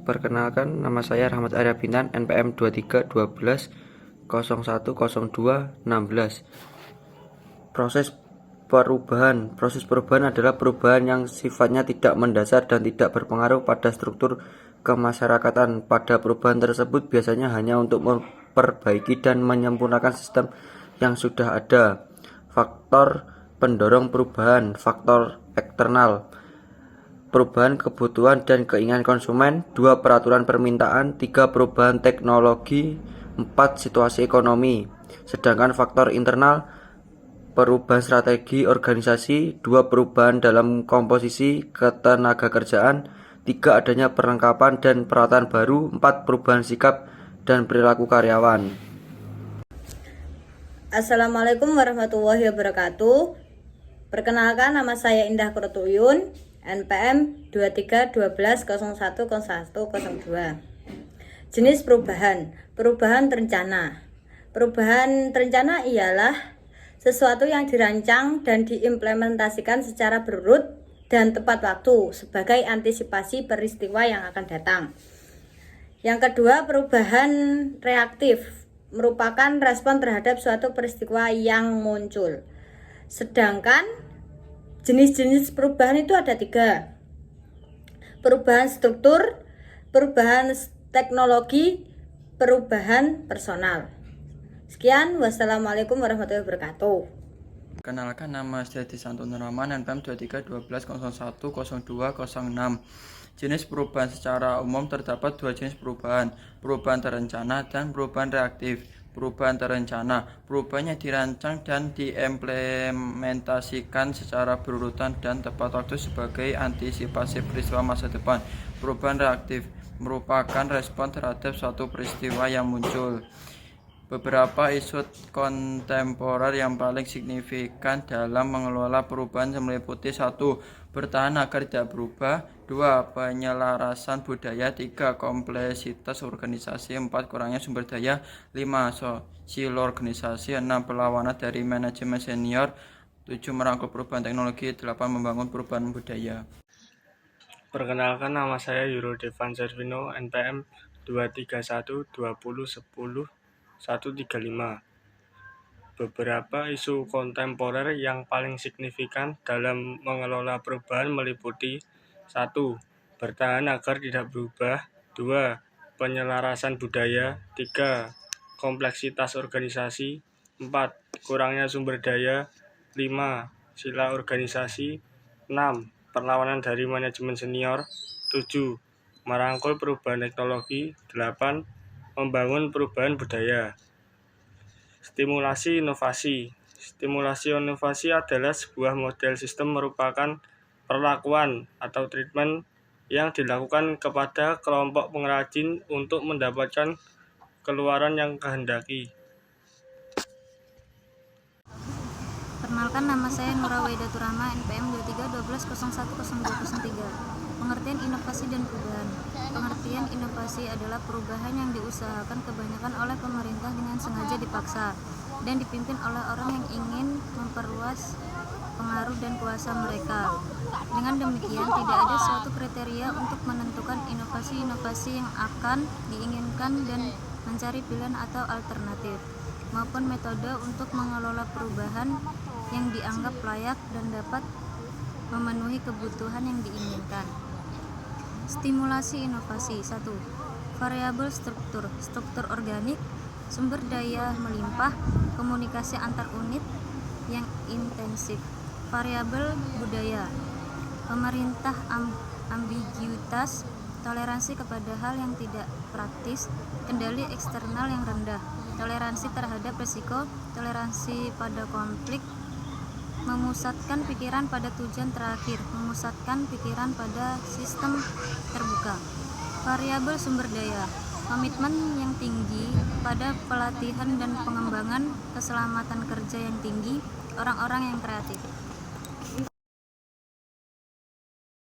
Perkenalkan, nama saya Rahmat Arya Bintan, NPM 2312010216. Proses perubahan adalah perubahan yang sifatnya tidak mendasar dan tidak berpengaruh pada struktur kemasyarakatan. Pada perubahan tersebut biasanya hanya untuk memperbaiki dan menyempurnakan sistem yang sudah ada. Faktor pendorong perubahan, faktor eksternal, perubahan kebutuhan dan keinginan konsumen, 2 peraturan permintaan, 3 perubahan teknologi, 4 situasi ekonomi. Sedangkan faktor internal, perubahan strategi organisasi, 2 perubahan dalam komposisi ketenagakerjaan, 3 adanya perlengkapan dan peralatan baru, 4 perubahan sikap dan perilaku karyawan. Assalamualaikum warahmatullahi wabarakatuh. Perkenalkan, nama saya Indah Kurtuyun, NPM 2312010102. Jenis perubahan. Perubahan terencana. Perubahan terencana ialah sesuatu yang dirancang dan diimplementasikan secara berurut dan tepat waktu sebagai antisipasi peristiwa yang akan datang. Yang kedua, perubahan reaktif merupakan respon terhadap suatu peristiwa yang muncul. Sedangkan jenis-jenis perubahan itu ada 3. Perubahan struktur, perubahan teknologi, perubahan personal. Sekian, wassalamualaikum warahmatullahi wabarakatuh. Kenalkan, nama saya Santono Rahman, NPM 2312010206. Jenis perubahan secara umum terdapat 2 jenis perubahan terencana dan perubahan reaktif. Perubahan terencana, perubahannya dirancang dan diimplementasikan secara berurutan dan tepat waktu sebagai antisipasi peristiwa masa depan. Perubahan reaktif merupakan respon terhadap suatu peristiwa yang muncul. Beberapa isu kontemporer yang paling signifikan dalam mengelola perubahan meliputi 1. Bertahan agar tidak berubah, 2. Penyelarasan budaya, 3. Kompleksitas organisasi, 4. Kurangnya sumber daya, 5. Sosial organisasi, 6. Perlawanan dari manajemen senior, 7. Merangkul perubahan teknologi, 8. Membangun perubahan budaya. Perkenalkan, nama saya Yuro Devan Servino, NPM 2312010-135. Beberapa isu kontemporer yang paling signifikan dalam mengelola perubahan meliputi 1. Bertahan agar tidak berubah, 2. Penyelarasan budaya, 3. Kompleksitas organisasi, 4. Kurangnya sumber daya, 5. Sila organisasi, 6. Perlawanan dari manajemen senior, 7. Merangkul perubahan teknologi, 8. Membangun perubahan budaya. Stimulasi inovasi. Stimulasi inovasi adalah sebuah model sistem merupakan perlakuan atau treatment yang dilakukan kepada kelompok pengrajin untuk mendapatkan keluaran yang kehendaki. Perkenalkan, nama saya Nura Waidatur Rahma, NPM 2312010203. Pengertian inovasi dan perubahan. Pengertian inovasi adalah perubahan yang diusahakan kebanyakan oleh pemerintah dengan sengaja dipaksa dan dipimpin oleh orang yang ingin memperluas pengaruh dan kuasa mereka. Dengan demikian, tidak ada suatu kriteria untuk menentukan inovasi-inovasi yang akan diinginkan dan mencari pilihan atau alternatif, maupun metode untuk mengelola perubahan yang dianggap layak dan dapat memenuhi kebutuhan yang diinginkan. Stimulasi inovasi. 1. Variabel struktur organik, sumber daya melimpah, komunikasi antar unit yang intensif. Variabel budaya, pemerintah ambiguitas, toleransi kepada hal yang tidak praktis, kendali eksternal yang rendah, toleransi terhadap risiko, toleransi pada konflik, memusatkan pikiran pada tujuan terakhir, memusatkan pikiran pada sistem terbuka. Variabel sumber daya, komitmen yang tinggi pada pelatihan dan pengembangan keselamatan kerja yang tinggi, orang-orang yang kreatif.